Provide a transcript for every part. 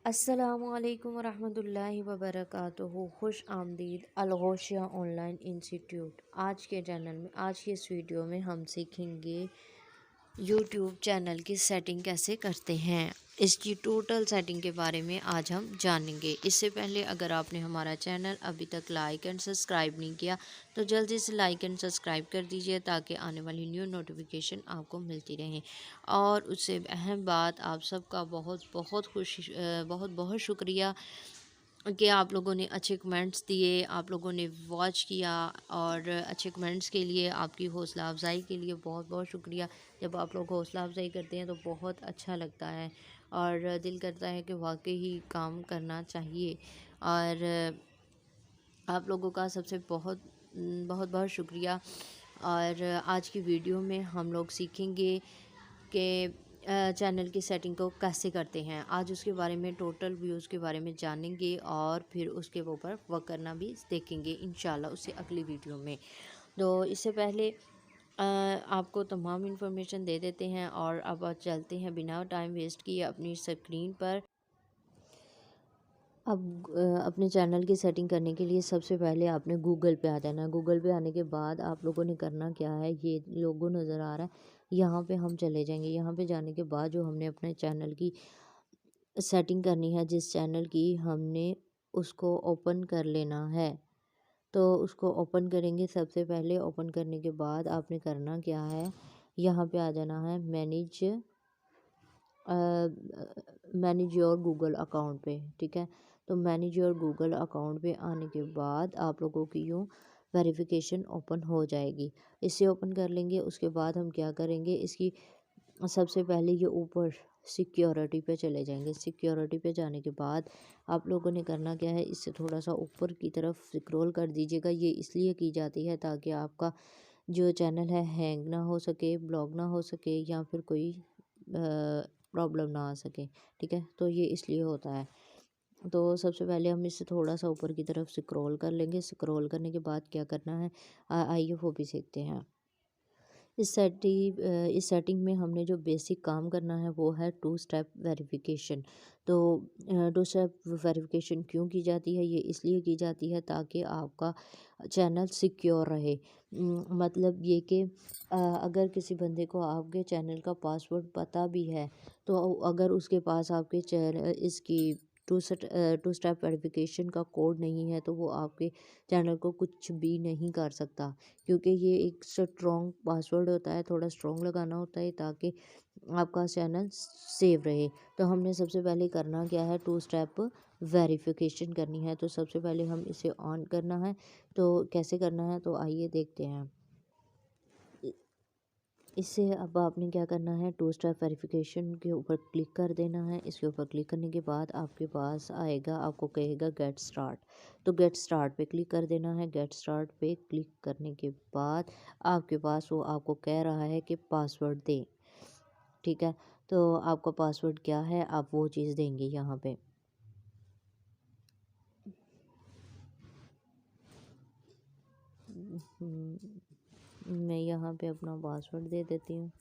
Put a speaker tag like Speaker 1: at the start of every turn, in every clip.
Speaker 1: अस्सलामुअलैकुम वरहमतुल्लाहि वबरकातुहू। खुश आमदीद अलगोशिया ऑनलाइन इंस्टीट्यूट। आज के चैनल में आज की इस वीडियो में हम सीखेंगे यूट्यूब चैनल की सेटिंग कैसे करते हैं। इसकी टोटल सेटिंग के बारे में आज हम जानेंगे। इससे पहले अगर आपने हमारा चैनल अभी तक लाइक एंड सब्सक्राइब नहीं किया तो जल्दी से लाइक एंड सब्सक्राइब कर दीजिए ताकि आने वाली न्यू नोटिफिकेशन आपको मिलती रहे। और उससे अहम बात, आप सबका बहुत बहुत बहुत बहुत शुक्रिया कि आप लोगों ने अच्छे कमेंट्स दिए, आप लोगों ने वॉच किया और अच्छे कमेंट्स के लिए, आपकी हौसला अफजाई के लिए बहुत बहुत शुक्रिया। जब आप लोग हौसला अफजाई करते हैं तो बहुत अच्छा लगता है और दिल करता है कि वाकई ही काम करना चाहिए। और आप लोगों का सबसे बहुत बहुत बहुत शुक्रिया। और आज की वीडियो में हम लोग सीखेंगे कि चैनल की सेटिंग को कैसे करते हैं। आज उसके बारे में, टोटल व्यूज़ के बारे में जानेंगे और फिर उसके ऊपर वर्क करना भी देखेंगे इंशाल्लाह उससे अगली वीडियो में। तो इससे पहले आपको तमाम इन्फॉर्मेशन दे देते हैं और अब चलते हैं बिना टाइम वेस्ट किए अपनी स्क्रीन पर। अब अपने चैनल की सेटिंग करने के लिए सबसे पहले आपने गूगल पे आ जाना है। गूगल पे आने के बाद आप लोगों ने करना क्या है, ये लोगो नज़र आ रहा है, यहाँ पे हम चले जाएंगे। यहाँ पे जाने के बाद जो हमने अपने चैनल की सेटिंग करनी है, जिस चैनल की हमने उसको ओपन कर लेना है। तो उसको ओपन करेंगे। सबसे पहले ओपन करने के बाद आपने करना क्या है, यहाँ पे आ जाना है मैनेज योर गूगल अकाउंट पे। ठीक है, तो मैनेज योर गूगल अकाउंट पे आने के बाद आप लोगों की यूँ वेरिफिकेशन ओपन हो जाएगी। इसे ओपन कर लेंगे। उसके बाद हम क्या करेंगे, इसकी सबसे पहले ये ऊपर सिक्योरिटी पे चले जाएंगे। सिक्योरिटी पे जाने के बाद आप लोगों ने करना क्या है, इससे थोड़ा सा ऊपर की तरफ स्क्रॉल कर दीजिएगा। ये इसलिए की जाती है ताकि आपका जो चैनल है हैंग ना हो सके, ब्लॉक ना हो सके या फिर कोई प्रॉब्लम ना आ सके। ठीक है, तो ये इसलिए होता है। तो सबसे पहले हम इससे थोड़ा सा ऊपर की तरफ स्क्रॉल कर लेंगे। स्क्रॉल करने के बाद क्या करना है, आइए वो भी सीखते हैं। इस सेटिंग में हमने जो बेसिक काम करना है वो है टू स्टेप वेरिफिकेशन। तो टू स्टेप वेरिफिकेशन क्यों की जाती है, ये इसलिए की जाती है ताकि आपका चैनल सिक्योर रहे। मतलब ये कि अगर किसी बंदे को आपके चैनल का पासवर्ड पता भी है तो अगर उसके पास आपके चैनल इसकी टू स्टेप वेरिफिकेशन का कोड नहीं है तो वो आपके चैनल को कुछ भी नहीं कर सकता, क्योंकि ये एक स्ट्रॉन्ग पासवर्ड होता है। थोड़ा स्ट्रॉन्ग लगाना होता है ताकि आपका चैनल सेव रहे। तो हमने सबसे पहले करना क्या है, टू स्टेप वेरिफिकेशन करनी है। तो सबसे पहले हम इसे ऑन करना है। तो कैसे करना है, तो आइए देखते हैं। इससे अब आपने क्या करना है, टू स्टेप वेरिफिकेशन के ऊपर क्लिक कर देना है। इसके ऊपर क्लिक करने के बाद आपके पास आएगा, आपको कहेगा गेट स्टार्ट। तो गेट स्टार्ट पे क्लिक कर देना है। गेट स्टार्ट पे क्लिक करने के बाद आपके पास वो आपको कह रहा है कि पासवर्ड दें। ठीक है, तो आपका पासवर्ड क्या है, आप वो चीज़ देंगे यहाँ पे। मैं यहाँ पे अपना पासवर्ड दे देती हूँ।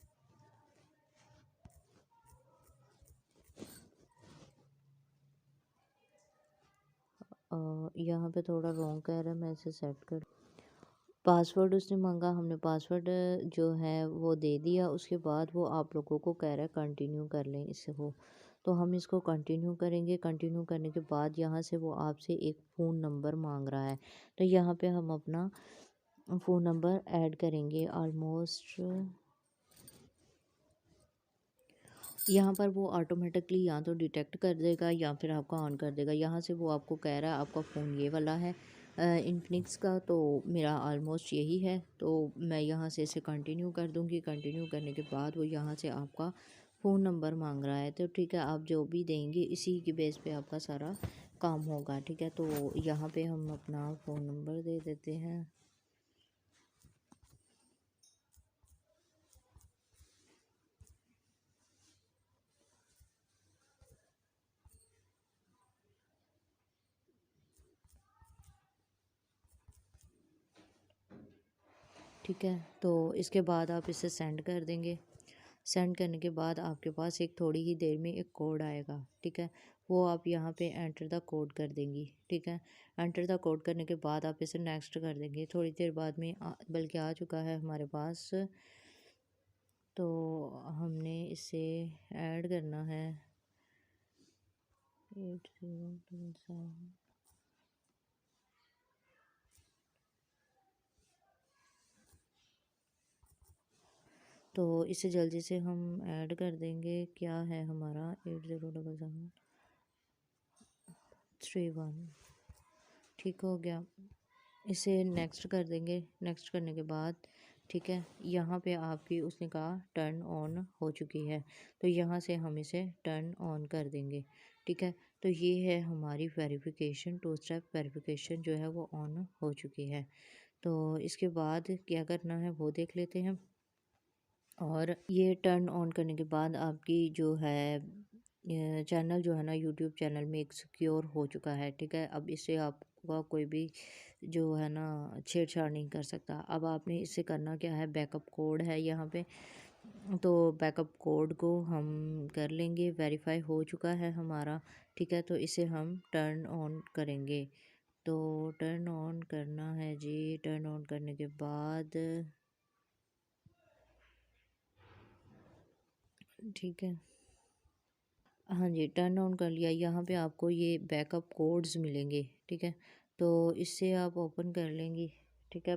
Speaker 1: यहाँ पे थोड़ा रॉन्ग कह रहा है, मैं इसे सेट कर। पासवर्ड उसने मांगा, हमने पासवर्ड जो है वो दे दिया। उसके बाद वो आप लोगों को कह रहा है कंटिन्यू कर लें इसे हो, तो हम इसको कंटिन्यू करेंगे। कंटिन्यू करने के बाद यहाँ से वो आपसे एक फ़ोन नंबर मांग रहा है, तो यहाँ पे हम अपना फ़ोन नंबर ऐड करेंगे। ऑलमोस्ट यहाँ पर वो ऑटोमेटिकली या तो डिटेक्ट कर देगा या फिर आपका ऑन कर देगा। यहाँ से वो आपको कह रहा है आपका फ़ोन ये वाला है इन्फिनिक्स का, तो मेरा ऑलमोस्ट यही है। तो मैं यहाँ से इसे कंटिन्यू कर दूँगी। कंटिन्यू करने के बाद वो यहाँ से आपका फ़ोन नंबर मांग रहा है। तो ठीक है, आप जो भी देंगे इसी की बेस पे आपका सारा काम होगा। ठीक है, तो यहाँ पे हम अपना फ़ोन नंबर दे देते हैं। ठीक है, तो इसके बाद आप इसे सेंड कर देंगे। सेंड करने के बाद आपके पास एक थोड़ी ही देर में एक कोड आएगा, ठीक है। वो आप यहाँ पे एंटर द कोड कर देंगी, ठीक है। एंटर द कोड करने के बाद आप इसे नेक्स्ट कर देंगे। थोड़ी देर बाद में बल्कि आ चुका है हमारे पास, तो हमने इसे ऐड करना है 8077। तो इसे जल्दी से हम ऐड कर देंगे। क्या है हमारा 807731, ठीक हो गया। इसे नेक्स्ट कर देंगे। नेक्स्ट करने के बाद ठीक है, यहाँ पे आपकी उसने कहा टर्न ऑन हो चुकी है, तो यहाँ से हम इसे टर्न ऑन कर देंगे, ठीक है। तो ये है हमारी वेरिफिकेशन, 2 स्टेप वेरिफिकेशन जो है वो ऑन हो चुकी है। तो इसके बाद क्या करना है वो देख लेते हैं। और ये टर्न ऑन करने के बाद आपकी जो है चैनल जो है ना, यूट्यूब चैनल में एक सिक्योर हो चुका है, ठीक है। अब इसे आपका कोई भी जो है ना छेड़छाड़ नहीं कर सकता। अब आपने इससे करना क्या है, बैकअप कोड है यहाँ पे, तो बैकअप कोड को हम कर लेंगे। वेरीफाई हो चुका है हमारा, ठीक है। तो इसे हम टर्न ऑन करेंगे। तो टर्न ऑन करना है जी। टर्न ऑन करने के बाद ठीक है, हाँ जी, टर्न ऑन कर लिया। यहाँ पे आपको ये बैकअप कोड्स मिलेंगे, ठीक है। तो इससे आप ओपन कर लेंगी, ठीक है।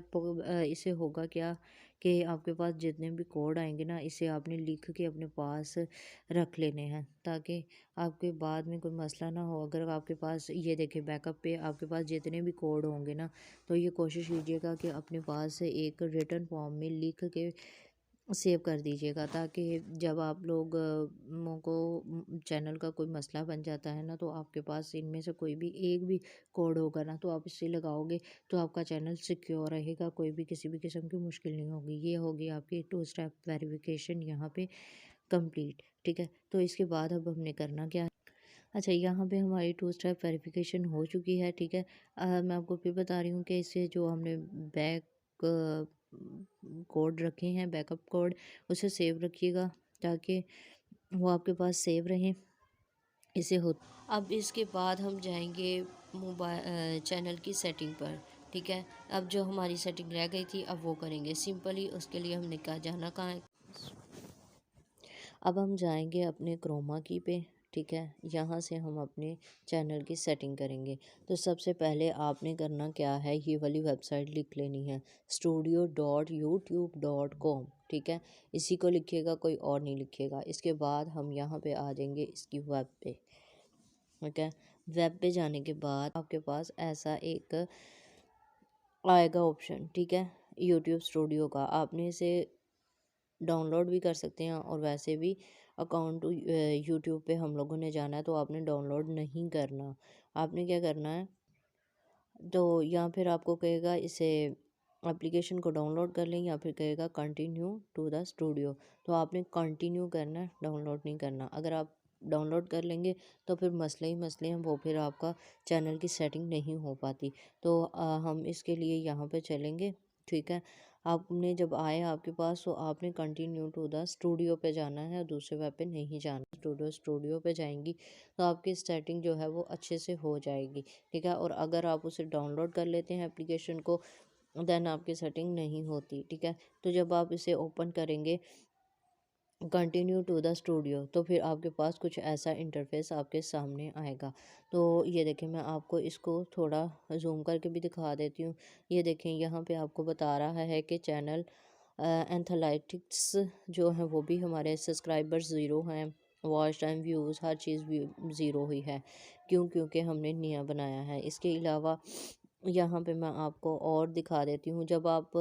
Speaker 1: इससे होगा क्या कि आपके पास जितने भी कोड आएंगे ना, इसे आपने लिख के अपने पास रख लेने हैं, ताकि आपके बाद में कोई मसला ना हो। अगर आपके पास ये देखिए बैकअप पे आपके पास जितने भी कोड होंगे ना, तो ये कोशिश कीजिएगा कि अपने पास एक रिटन फॉर्म में लिख के सेव कर दीजिएगा, ताकि जब आप लोग को चैनल का कोई मसला बन जाता है ना, तो आपके पास इनमें से कोई भी एक भी कोड होगा ना, तो आप इससे लगाओगे तो आपका चैनल सिक्योर रहेगा, कोई भी किसी भी किस्म की मुश्किल नहीं होगी। ये होगी आपकी 2 स्टेप वेरिफिकेशन यहाँ पे कंप्लीट, ठीक है। तो इसके बाद अब हमने करना क्या है, अच्छा यहाँ पे हमारी 2 स्टेप वेरिफिकेशन हो चुकी है, ठीक है। मैं आपको फिर बता रही हूँ कि इससे जो हमने बैक कोड रखे हैं, बैकअप कोड, उसे सेव रखिएगा ताकि वो आपके पास सेव रहें। इसे हो अब इसके बाद हम जाएंगे मोबाइल चैनल की सेटिंग पर, ठीक है। अब जो हमारी सेटिंग रह गई थी अब वो करेंगे सिंपली। उसके लिए हमने कहा जाना कहाँ है, अब हम जाएंगे अपने क्रोमा की पे, ठीक है। यहाँ से हम अपने चैनल की सेटिंग करेंगे। तो सबसे पहले आपने करना क्या है, ये वाली वेबसाइट लिख लेनी है, studio.youtube.com, ठीक है। इसी को लिखिएगा, कोई और नहीं लिखिएगा। इसके बाद हम यहाँ पे आ जाएंगे इसकी वेब पे, ठीक है। वेब पे जाने के बाद आपके पास ऐसा एक आएगा ऑप्शन, ठीक है, यूट्यूब स्टूडियो का। आपने इसे डाउनलोड भी कर सकते हैं, और वैसे भी अकाउंट यूट्यूब पे हम लोगों ने जाना है, तो आपने डाउनलोड नहीं करना। आपने क्या करना है, तो या फिर आपको कहेगा इसे एप्लीकेशन को डाउनलोड कर लें, या फिर कहेगा कंटिन्यू टू द स्टूडियो। तो आपने कंटिन्यू करना है, डाउनलोड नहीं करना। अगर आप डाउनलोड कर लेंगे तो फिर मसले ही मसले हैं, वो फिर आपका चैनल की सेटिंग नहीं हो पाती। तो हम इसके लिए यहाँ पे चलेंगे, ठीक है। आपने जब आए आपके पास, तो आपने कंटिन्यू टू द स्टूडियो पे जाना है, दूसरे वेब पे नहीं जाना। स्टूडियो पे जाएंगी तो आपकी सेटिंग जो है वो अच्छे से हो जाएगी, ठीक है। और अगर आप उसे डाउनलोड कर लेते हैं एप्लीकेशन को, देन आपकी सेटिंग नहीं होती, ठीक है। तो जब आप इसे ओपन करेंगे कंटिन्यू टू द स्टूडियो, तो फिर आपके पास कुछ ऐसा इंटरफेस आपके सामने आएगा। तो ये देखें, मैं आपको इसको थोड़ा जूम करके भी दिखा देती हूँ। ये देखें, यहाँ पे आपको बता रहा है कि चैनल एनालिटिक्स जो है वो भी हमारे सब्सक्राइबर्स ज़ीरो हैं, वॉच टाइम, व्यूज़, हर चीज़ ज़ीरो हुई है। क्यों? क्योंकि हमने नया बनाया है। इसके अलावा यहाँ पे मैं आपको और दिखा देती हूँ, जब आप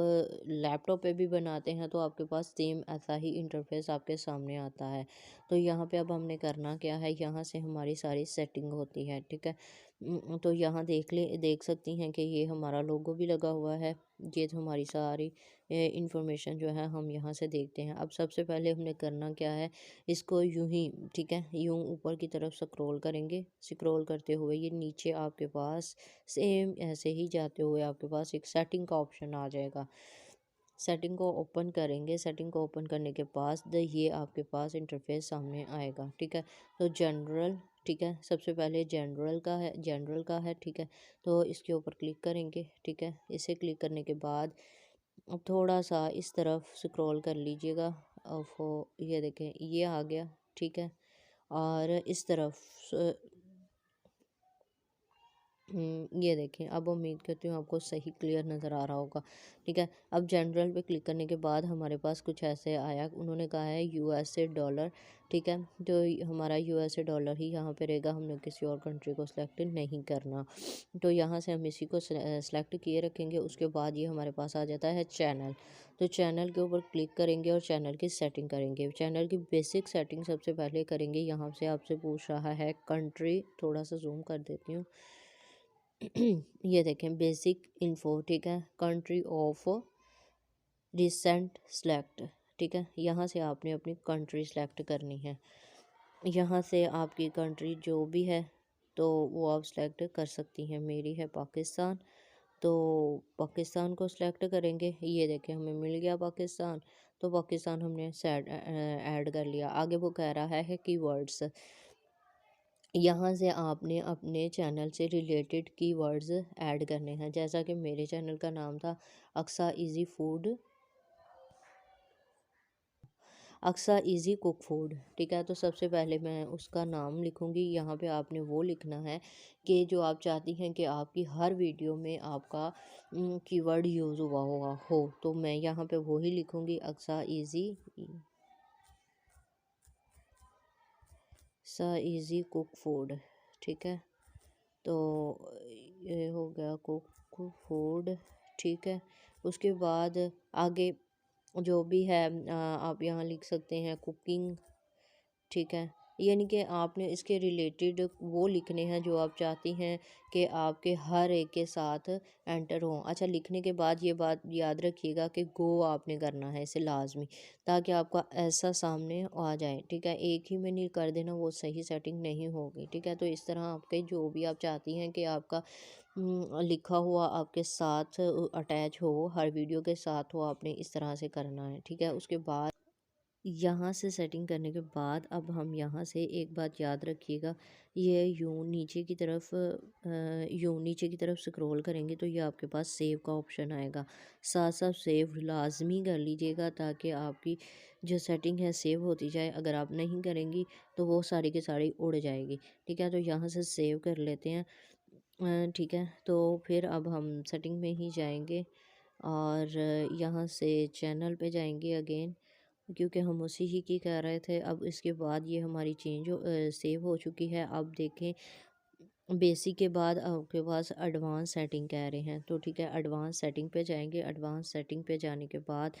Speaker 1: लैपटॉप पे भी बनाते हैं तो आपके पास सेम ऐसा ही इंटरफेस आपके सामने आता है। तो यहाँ पे अब हमने करना क्या है, यहाँ से हमारी सारी सेटिंग होती है, ठीक है। तो यहाँ देख सकती हैं कि ये हमारा लोगो भी लगा हुआ है। ये तो हमारी सारी इंफॉर्मेशन जो है हम यहाँ से देखते हैं। अब सबसे पहले हमने करना क्या है, इसको यूं ही, ठीक है, यूं ऊपर की तरफ स्क्रॉल करेंगे। स्क्रॉल करते हुए ये नीचे आपके पास सेम ऐसे ही जाते हुए आपके पास एक सेटिंग का ऑप्शन आ जाएगा। सेटिंग को ओपन करेंगे। सेटिंग को ओपन करने के बाद ये आपके पास इंटरफेस सामने आएगा, ठीक है। तो जनरल, ठीक है, सबसे पहले जनरल का है, ठीक है। तो इसके ऊपर क्लिक करेंगे, ठीक है। इसे क्लिक करने के बाद अब थोड़ा सा इस तरफ स्क्रॉल कर लीजिएगा। अब वो ये देखें ये आ गया, ठीक है। और इस तरफ ये देखें, अब उम्मीद करती हूँ आपको सही क्लियर नज़र आ रहा होगा, ठीक है। अब जनरल पे क्लिक करने के बाद हमारे पास कुछ ऐसे आया, उन्होंने कहा है यूएसए डॉलर, ठीक है। तो हमारा यूएसए डॉलर ही यहाँ पे रहेगा, हमने किसी और कंट्री को सिलेक्ट नहीं करना। तो यहाँ से हम इसी को सिलेक्ट किए रखेंगे। उसके बाद ये हमारे पास आ जाता है चैनल। तो चैनल के ऊपर क्लिक करेंगे और चैनल की सेटिंग करेंगे। चैनल की बेसिक सेटिंग सबसे पहले करेंगे। यहाँ से आपसे पूछ रहा है कंट्री, थोड़ा सा जूम कर देती हूँ। ये देखें बेसिक इन्फो, ठीक है। कंट्री ऑफ रिसेंट सेलेक्ट, ठीक है। यहाँ से आपने अपनी कंट्री सेलेक्ट करनी है। यहाँ से आपकी कंट्री जो भी है तो वो आप सेलेक्ट कर सकती हैं। मेरी है पाकिस्तान, तो पाकिस्तान को सिलेक्ट करेंगे। ये देखें हमें मिल गया पाकिस्तान, तो पाकिस्तान हमने सेट ऐड कर लिया। आगे वो कह रहा है कीवर्ड्स। यहाँ से आपने अपने चैनल से रिलेटेड कीवर्ड्स ऐड करने हैं। जैसा कि मेरे चैनल का नाम था Aqsa easy food, Aqsa easy cook food, ठीक है। तो सबसे पहले मैं उसका नाम लिखूँगी। यहाँ पे आपने वो लिखना है कि जो आप चाहती हैं कि आपकी हर वीडियो में आपका कीवर्ड यूज़ हुआ हुआ हो। तो मैं यहाँ पे वो ही लिखूँगी, अक्सा इजी कुक फूड, ठीक है। तो ये हो गया कुक फूड, ठीक है। उसके बाद आगे जो भी है आप यहाँ लिख सकते हैं कुकिंग, ठीक है। यानी कि आपने इसके रिलेटेड वो लिखने हैं जो आप चाहती हैं कि आपके हर एक के साथ एंटर हों। अच्छा, लिखने के बाद ये बात याद रखिएगा कि गो आपने करना है इसे लाजमी, ताकि आपका ऐसा सामने आ जाए, ठीक है। एक ही में नहीं कर देना, वो सही सेटिंग नहीं होगी, ठीक है। तो इस तरह आपके जो भी आप चाहती हैं कि आपका लिखा हुआ आपके साथ अटैच हो, हर वीडियो के साथ हो, आपने इस तरह से करना है, ठीक है। उसके बाद यहाँ से सेटिंग करने के बाद अब हम यहाँ से एक बात याद रखिएगा, ये यूँ नीचे की तरफ यूँ नीचे की तरफ स्क्रॉल करेंगे तो ये आपके पास सेव का ऑप्शन आएगा। साथ साथ सेव लाजमी कर लीजिएगा ताकि आपकी जो सेटिंग है सेव होती जाए। अगर आप नहीं करेंगी तो वो सारी की सारी उड़ जाएगी, ठीक है। तो यहाँ से सेव कर लेते हैं, ठीक है। तो फिर अब हम सेटिंग में ही जाएंगे और यहाँ से चैनल पे जाएंगे अगेन, क्योंकि हम उसी ही की कर रहे थे। अब इसके बाद ये हमारी सेव हो चुकी है। अब देखें बेसिक के बाद आपके पास एडवांस सेटिंग कह रहे हैं, तो ठीक है एडवांस सेटिंग पे जाएंगे। एडवांस सेटिंग पे जाने के बाद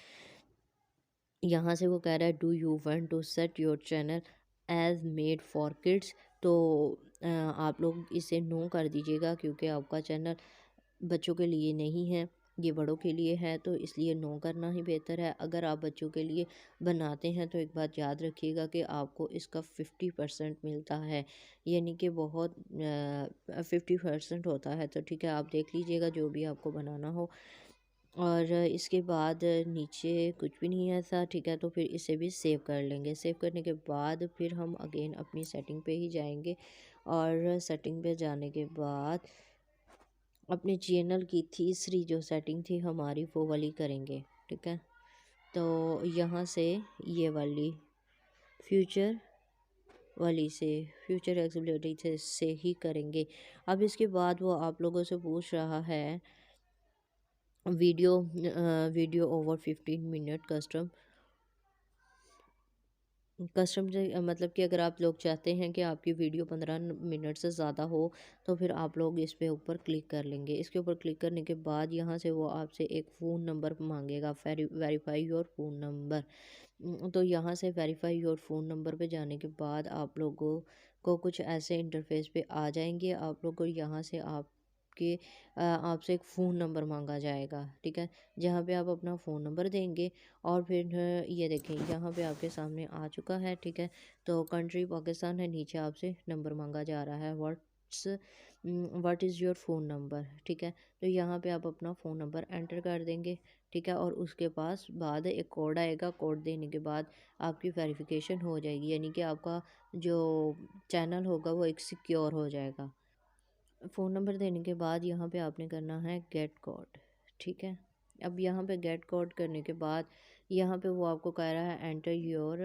Speaker 1: यहाँ से वो कह रहा है do you want to set your channel as made for kids. तो आप लोग इसे नो कर दीजिएगा क्योंकि आपका चैनल बच्चों के लिए नहीं है, ये बड़ों के लिए है, तो इसलिए नो करना ही बेहतर है। अगर आप बच्चों के लिए बनाते हैं तो एक बात याद रखिएगा कि आपको इसका 50% मिलता है, यानी कि बहुत 50% होता है। तो ठीक है, आप देख लीजिएगा जो भी आपको बनाना हो। और इसके बाद नीचे कुछ भी नहीं है ऐसा, ठीक है। तो फिर इसे भी सेव कर लेंगे। सेव करने के बाद फिर हम अगेन अपनी सेटिंग पे ही जाएंगे और सेटिंग पे जाने के बाद अपने चैनल की तीसरी जो सेटिंग थी हमारी वो वाली करेंगे, ठीक है। तो यहाँ से ये वाली फ्यूचर वाली से फ्यूचर एक्सेसिबिलिटी से ही करेंगे। अब इसके बाद वो आप लोगों से पूछ रहा है वीडियो ओवर 15 मिनट कस्टम से मतलब कि अगर आप लोग चाहते हैं कि आपकी वीडियो 15 मिनट से ज़्यादा हो तो फिर आप लोग इस पे ऊपर क्लिक कर लेंगे। इसके ऊपर क्लिक करने के बाद यहाँ से वो आपसे एक फ़ोन नंबर मांगेगा, वेरीफाई योर फ़ोन नंबर। तो यहाँ से वेरीफाई योर फ़ोन नंबर पे जाने के बाद आप लोगों को कुछ ऐसे इंटरफेस पे आ जाएंगे। आप लोग को यहाँ से आपसे एक फ़ोन नंबर मांगा जाएगा, ठीक है। जहाँ पे आप अपना फ़ोन नंबर देंगे और फिर ये देखें यहाँ पे आपके सामने आ चुका है, ठीक है। तो कंट्री पाकिस्तान है, नीचे आपसे नंबर मांगा जा रहा है what is your phone number, ठीक है। तो यहाँ पे आप अपना फ़ोन नंबर एंटर कर देंगे, ठीक है। और उसके पास बाद एक कोड आएगा, कोड देने के बाद आपकी वेरिफिकेशन हो जाएगी, यानी कि आपका जो चैनल होगा वो एक सिक्योर हो जाएगा। फ़ोन नंबर देने के बाद यहाँ पे आपने करना है गेट कोड, ठीक है। अब यहाँ पे गेट कोड करने के बाद यहाँ पे वो आपको कह रहा है enter your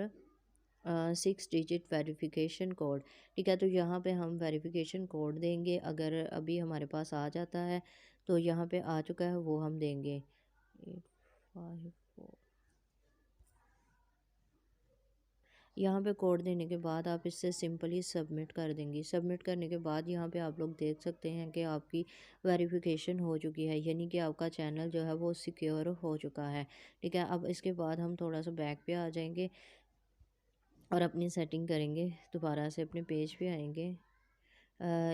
Speaker 1: 6 digit verification code, ठीक है। तो यहाँ पे हम वेरिफिकेशन कोड देंगे, अगर अभी हमारे पास आ जाता है तो यहाँ पे आ चुका है वो हम देंगे 854। यहाँ पे कोड देने के बाद आप इससे सिंपली सबमिट कर देंगी। सबमिट करने के बाद यहाँ पे आप लोग देख सकते हैं कि आपकी वेरिफिकेशन हो चुकी है, यानी कि आपका चैनल जो है वो सिक्योर हो चुका है, ठीक है। अब इसके बाद हम थोड़ा सा बैक पे आ जाएंगे और अपनी सेटिंग करेंगे, दोबारा से अपने पेज पे आएंगे।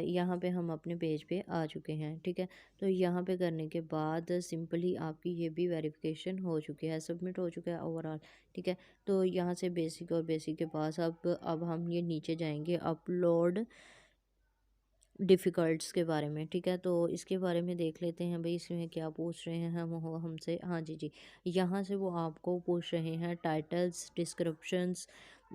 Speaker 1: यहाँ पे हम अपने पेज पे आ चुके हैं, ठीक है। तो यहाँ पे करने के बाद सिंपली आपकी ये भी वेरिफिकेशन हो चुकी है, सबमिट हो चुका है ओवरऑल, ठीक है। तो यहाँ से बेसिक और बेसिक के पास अब हम ये नीचे जाएंगे अपलोड डिफ़िकल्ट्स के बारे में, ठीक है। तो इसके बारे में देख लेते हैं भाई इसमें क्या पूछ रहे हैं हम हो हमसे। हाँ जी जी, यहाँ से वो आपको पूछ रहे हैं टाइटल्स डिस्क्रिप्शंस।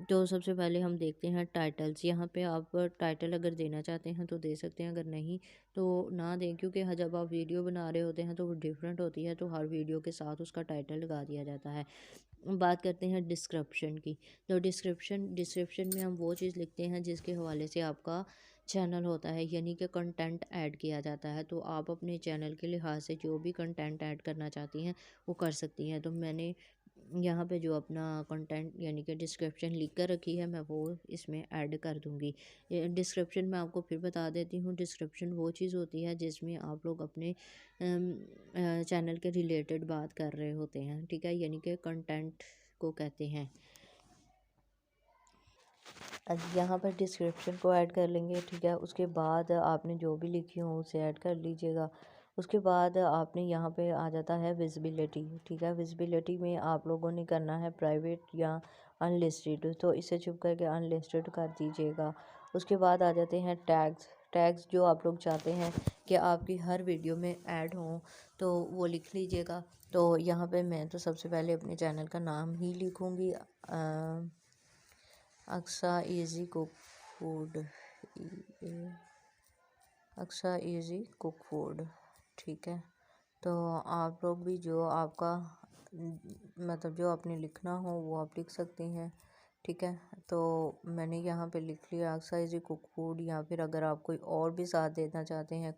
Speaker 1: तो सबसे पहले हम देखते हैं टाइटल्स। यहाँ पे आप टाइटल अगर देना चाहते हैं तो दे सकते हैं, अगर नहीं तो ना दें, क्योंकि जब आप वीडियो बना रहे होते हैं तो वो डिफरेंट होती है, तो हर वीडियो के साथ उसका टाइटल लगा दिया जाता है। बात करते हैं डिस्क्रिप्शन की। तो डिस्क्रिप्शन में हम वो चीज़ लिखते हैं जिसके हवाले से आपका चैनल होता है, यानी कि कंटेंट ऐड किया जाता है। तो आप अपने चैनल के लिहाज से जो भी कंटेंट ऐड करना चाहती हैं वो कर सकती हैं। तो मैंने यहाँ पे जो अपना कंटेंट यानी कि डिस्क्रिप्शन लिख कर रखी है, मैं वो इसमें ऐड कर दूँगी। डिस्क्रिप्शन में आपको फिर बता देती हूँ, डिस्क्रिप्शन वो चीज़ होती है जिसमें आप लोग अपने चैनल के रिलेटेड बात कर रहे होते हैं, ठीक है, यानी कि कंटेंट को कहते हैं। अब यहाँ पर डिस्क्रिप्शन को ऐड कर लेंगे, ठीक है। उसके बाद आपने जो भी लिखी हो उसे ऐड कर लीजिएगा। उसके बाद आपने यहाँ पे आ जाता है विजिबिलिटी, ठीक है। विजिबिलिटी में आप लोगों ने करना है प्राइवेट या अनलिस्टेड, तो इसे चुप करके अनलिस्टेड कर दीजिएगा। उसके बाद आ जाते हैं टैग्स। टैग्स जो आप लोग चाहते हैं कि आपकी हर वीडियो में ऐड हों तो वो लिख लीजिएगा। तो यहाँ पे मैं तो सबसे पहले अपने चैनल का नाम ही लिखूँगी, Aqsa easy cook food, Aqsa easy cook food, ठीक है। तो आप लोग भी जो आपका मतलब जो आपने लिखना हो वो आप लिख सकती हैं, ठीक है। तो मैंने यहाँ पे लिख लिया अक्सा इजी कुक फूड, या फिर अगर आप कोई और भी साथ देना चाहते हैं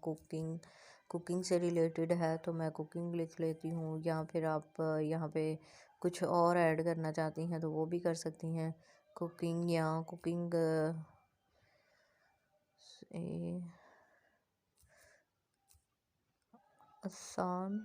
Speaker 1: कुकिंग से रिलेटेड है तो मैं कुकिंग लिख लेती हूँ, या फिर आप यहाँ पे कुछ और ऐड करना चाहती हैं तो वो भी कर सकती हैं, कुकिंग या कुकिंग से आसान।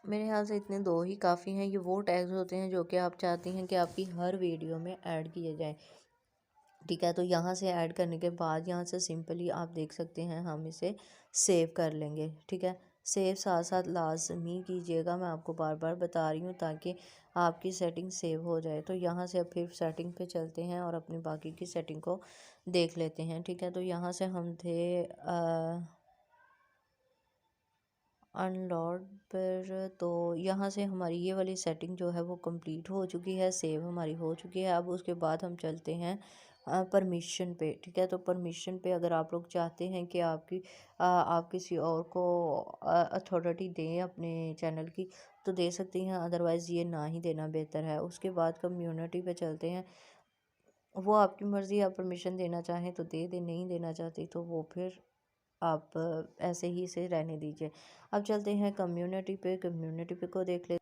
Speaker 1: मेरे ख्याल से इतने दो ही काफ़ी हैं। ये वो टैग्स होते हैं जो कि आप चाहती हैं कि आपकी हर वीडियो में ऐड किए जाएँ, ठीक है। तो यहाँ से ऐड करने के बाद यहाँ से सिंपली आप देख सकते हैं हम इसे सेव कर लेंगे, ठीक है। सेव साथ साथ लाजमी कीजिएगा, मैं आपको बार बार बता रही हूँ ताकि आपकी सेटिंग सेव हो जाए। तो यहाँ से अब फिर सेटिंग पे चलते हैं और अपनी बाकी की सेटिंग को देख लेते हैं, ठीक है। तो यहाँ से हम थे अनलॉड पर, तो यहाँ से हमारी ये वाली सेटिंग जो है वो कंप्लीट हो चुकी है, सेव हमारी हो चुकी है। अब उसके बाद हम चलते हैं परमिशन पे, ठीक है। तो परमिशन पे अगर आप लोग चाहते हैं कि आप किसी और को अथॉरिटी दें अपने चैनल की तो दे सकती हैं, अदरवाइज़ ये ना ही देना बेहतर है। उसके बाद कम्युनिटी पे चलते हैं, वो आपकी मर्ज़ी, आप परमिशन देना चाहें तो दे दें, नहीं देना चाहती तो वो फिर आप ऐसे ही इसे रहने दीजिए। अब चलते हैं कम्युनिटी पे, कम्युनिटी पे को देख ले।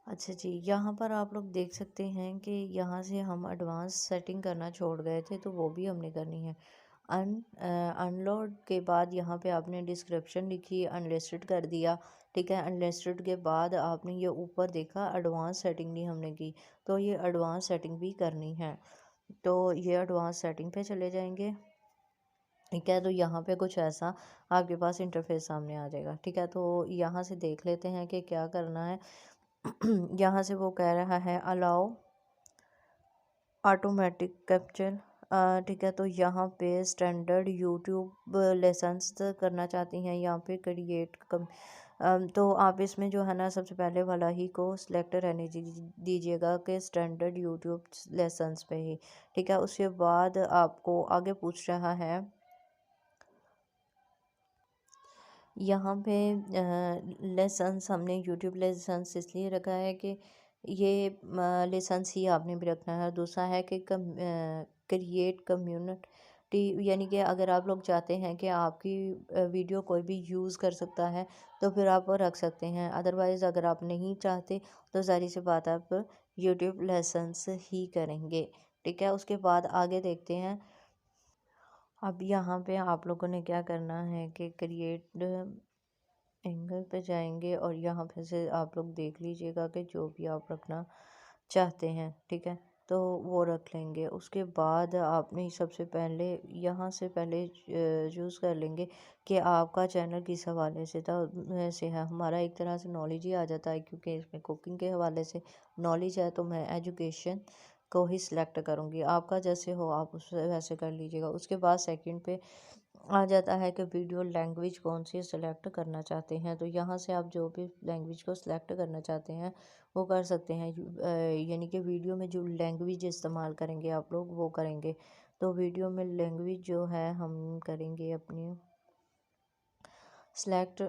Speaker 1: अच्छा जी, यहाँ पर आप लोग देख सकते हैं कि यहाँ से हम एडवांस सेटिंग करना छोड़ गए थे तो वो भी हमने करनी है। अनलोड के बाद यहाँ पे आपने डिस्क्रिप्शन लिखी, अनलिस्टेड कर दिया, ठीक है। अनलिस्टेड के बाद आपने ये ऊपर देखा एडवांस सेटिंग नहीं हमने की, तो ये एडवांस सेटिंग भी करनी है। तो ये एडवांस सेटिंग पे चले जाएंगे। ठीक है। तो यहाँ पे कुछ ऐसा आपके पास इंटरफेस सामने आ जाएगा। ठीक है, तो यहाँ से देख लेते हैं कि क्या करना है। यहाँ से वो कह रहा है अलाउ ऑटोमेटिक कैप्चर। ठीक है, तो यहाँ पे स्टैंडर्ड यूट्यूब लेसन्स करना चाहती हैं, यहाँ पे क्रिएट कम। तो आप इसमें जो है ना सबसे पहले वाला ही को सिलेक्ट रहने दीजिएगा कि स्टैंडर्ड यूट्यूब लेसन्स पे ही। ठीक है, उसके बाद आपको आगे पूछ रहा है यहाँ पे लेसन्स। हमने यूट्यूब लेसन्स इसलिए रखा है कि ये लेसन्स ही आपने भी रखना है। दूसरा है कि क्रिएट कम्युनिटी, यानी कि अगर आप लोग चाहते हैं कि आपकी वीडियो कोई भी यूज़ कर सकता है तो फिर आप वो रख सकते हैं। अदरवाइज़ अगर आप नहीं चाहते तो ज़ाहिर सी बात आप यूट्यूब लेसन्स ही करेंगे। ठीक है, उसके बाद आगे देखते हैं। अब यहाँ पे आप लोगों ने क्या करना है कि क्रिएट एंगल पे जाएंगे और यहाँ पे से आप लोग देख लीजिएगा कि जो भी आप रखना चाहते हैं। ठीक है, तो वो रख लेंगे। उसके बाद आपने सबसे पहले यहाँ से पहले चूज़ कर लेंगे कि आपका चैनल किस हवाले से से है। हमारा एक तरह से नॉलेज ही आ जाता है, क्योंकि इसमें कुकिंग के हवाले से नॉलेज है, तो मैं एजुकेशन को ही सिलेक्ट करूँगी। आपका जैसे हो आप उस वैसे कर लीजिएगा। उसके बाद सेकंड पे आ जाता है कि वीडियो लैंग्वेज कौन सी सेलेक्ट करना चाहते हैं। तो यहाँ से आप जो भी लैंग्वेज को सिलेक्ट करना चाहते हैं वो कर सकते हैं। यानी कि वीडियो में जो लैंग्वेज इस्तेमाल करेंगे आप लोग वो करेंगे। तो वीडियो में लैंग्वेज जो है हम करेंगे अपनी सिलेक्ट।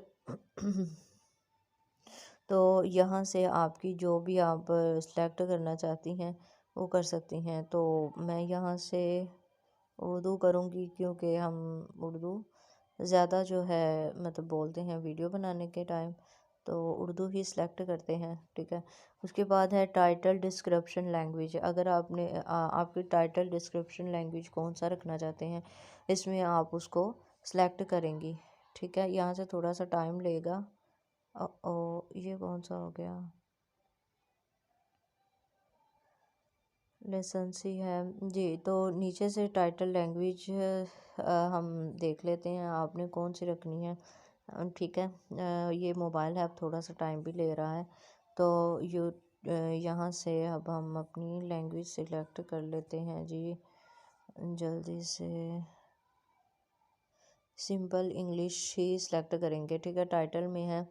Speaker 1: तो यहाँ से आपकी जो भी आप सिलेक्ट करना चाहती हैं वो कर सकती हैं। तो मैं यहाँ से उर्दू करूँगी, क्योंकि हम उर्दू ज़्यादा जो है मतलब बोलते हैं वीडियो बनाने के टाइम, तो उर्दू ही सिलेक्ट करते हैं। ठीक है, उसके बाद है टाइटल डिस्क्रिप्शन लैंग्वेज। अगर आपने आपकी टाइटल डिस्क्रिप्शन लैंग्वेज कौन सा रखना चाहते हैं, इसमें आप उसको सिलेक्ट करेंगी। ठीक है, यहाँ से थोड़ा सा टाइम लेगा। ये कौन सा हो गया, लेसन्स ही है जी। तो नीचे से टाइटल लैंग्वेज हम देख लेते हैं आपने कौन सी रखनी है। ठीक है, ये मोबाइल है, अब थोड़ा सा टाइम भी ले रहा है। तो यहाँ से अब हम अपनी लैंग्वेज सिलेक्ट कर लेते हैं जी जल्दी से। सिंपल इंग्लिश ही सिलेक्ट करेंगे। ठीक है, टाइटल में है।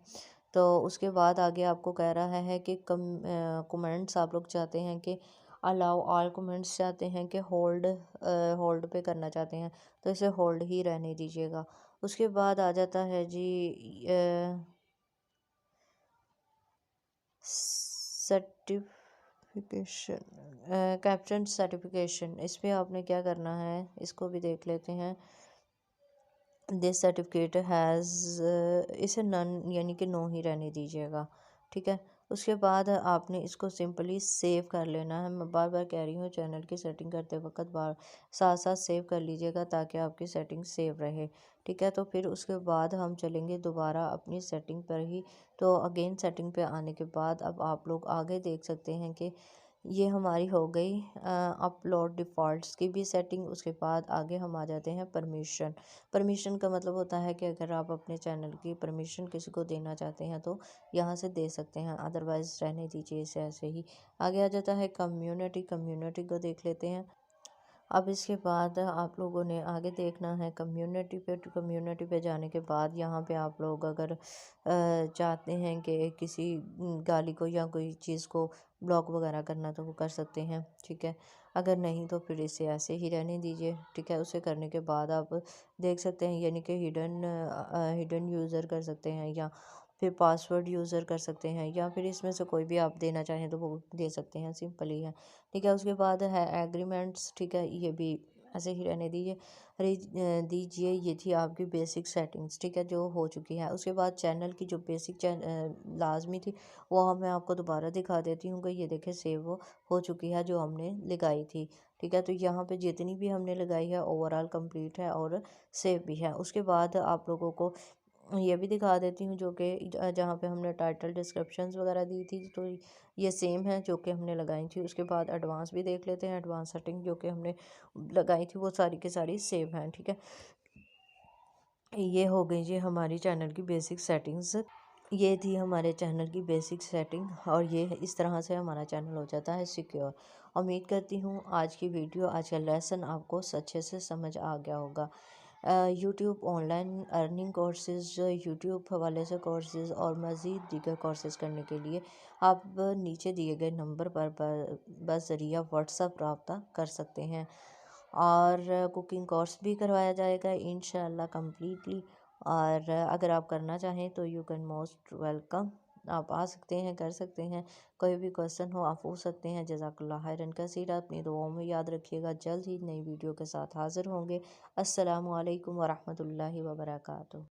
Speaker 1: तो उसके बाद आगे आपको कह रहा है कि कमेंट्स आप लोग चाहते हैं कि अलाउ ऑल कमेंट्स चाहते हैं कि होल्ड होल्ड पे करना चाहते हैं, तो इसे होल्ड ही रहने दीजिएगा। उसके बाद आ जाता है जी सर्टिफिकेशन, कैप्शन सर्टिफिकेशन। इस पर आपने क्या करना है इसको भी देख लेते हैं। दिस सर्टिफिकेट हैज़, इसे नन यानी कि नो ही रहने दीजिएगा। ठीक है, उसके बाद आपने इसको सिंपली सेव कर लेना है। मैं बार बार कह रही हूँ चैनल की सेटिंग करते वक्त बार साथ साथ सेव कर लीजिएगा ताकि आपकी सेटिंग सेव रहे। ठीक है, तो फिर उसके बाद हम चलेंगे दोबारा अपनी सेटिंग पर ही। तो अगेन सेटिंग पे आने के बाद अब आप लोग आगे देख सकते हैं कि ये हमारी हो गई अपलोड डिफ़ॉल्ट्स की भी सेटिंग। उसके बाद आगे हम आ जाते हैं परमिशन। परमिशन का मतलब होता है कि अगर आप अपने चैनल की परमिशन किसी को देना चाहते हैं तो यहाँ से दे सकते हैं, अदरवाइज़ रहने दीजिए इसे ऐसे ही। आगे आ जाता है कम्युनिटी। कम्युनिटी को देख लेते हैं। अब इसके बाद आप लोगों ने आगे देखना है कम्युनिटी पे। तो कम्युनिटी पे जाने के बाद यहाँ पे आप लोग अगर चाहते हैं कि किसी गाली को या कोई चीज़ को ब्लॉक वगैरह करना तो वो कर सकते हैं। ठीक है, अगर नहीं तो फिर इसे ऐसे ही रहने दीजिए। ठीक है, उसे करने के बाद आप देख सकते हैं यानी कि हिडन यूज़र कर सकते हैं, या फिर पासवर्ड यूज़र कर सकते हैं, या फिर इसमें से कोई भी आप देना चाहें तो वो दे सकते हैं, सिंपल ही है। ठीक है, उसके बाद है एग्रीमेंट्स। ठीक है, ये भी ऐसे ही रहने दीजिए। ये थी आपकी बेसिक सेटिंग्स। ठीक है, जो हो चुकी है। उसके बाद चैनल की जो बेसिक लाजमी थी वो मैं आपको दोबारा दिखा देती हूँ कि ये देखें सेव हो चुकी है जो हमने लगाई थी। ठीक है, तो यहाँ पे जितनी भी हमने लगाई है ओवरऑल कंप्लीट है और सेव भी है। उसके बाद आप लोगों को ये भी दिखा देती हूँ जो कि जहाँ पे हमने टाइटल डिस्क्रिप्शंस वगैरह दी थी, तो ये सेम है जो कि हमने लगाई थी। उसके बाद एडवांस भी देख लेते हैं। एडवांस सेटिंग जो कि हमने लगाई थी वो सारी की सारी सेव हैं। ठीक है, ये हो गई जी हमारी चैनल की बेसिक सेटिंग्स। ये थी हमारे चैनल की बेसिक सेटिंग और ये इस तरह से हमारा चैनल हो जाता है सिक्योर। उम्मीद करती हूँ आज की वीडियो, आज का लेसन आपको अच्छे से समझ आ गया होगा। YouTube online earning courses, YouTube हवाले से कोर्सेज और मज़ीद दीगर कोर्सेज करने के लिए आप नीचे दिए गए नंबर पर बज़रिया व्हाट्सएप रब्ता कर सकते हैं। और कुकिंग कोर्स भी करवाया जाएगा इंशाल्लाह कम्प्लीटली। और अगर आप करना चाहें तो यू कैन मोस्ट वेलकम, आप आ सकते हैं, कर सकते हैं। कोई भी क्वेश्चन हो आप पूछ सकते हैं। जज़ाकल्लाह खैरन कसीरा। अपनी दुआओं में याद रखिएगा। जल्द ही नई वीडियो के साथ हाज़िर होंगे। अस्सलामु अलैकुम वरहमतुल्लाहि वबरकातुहू।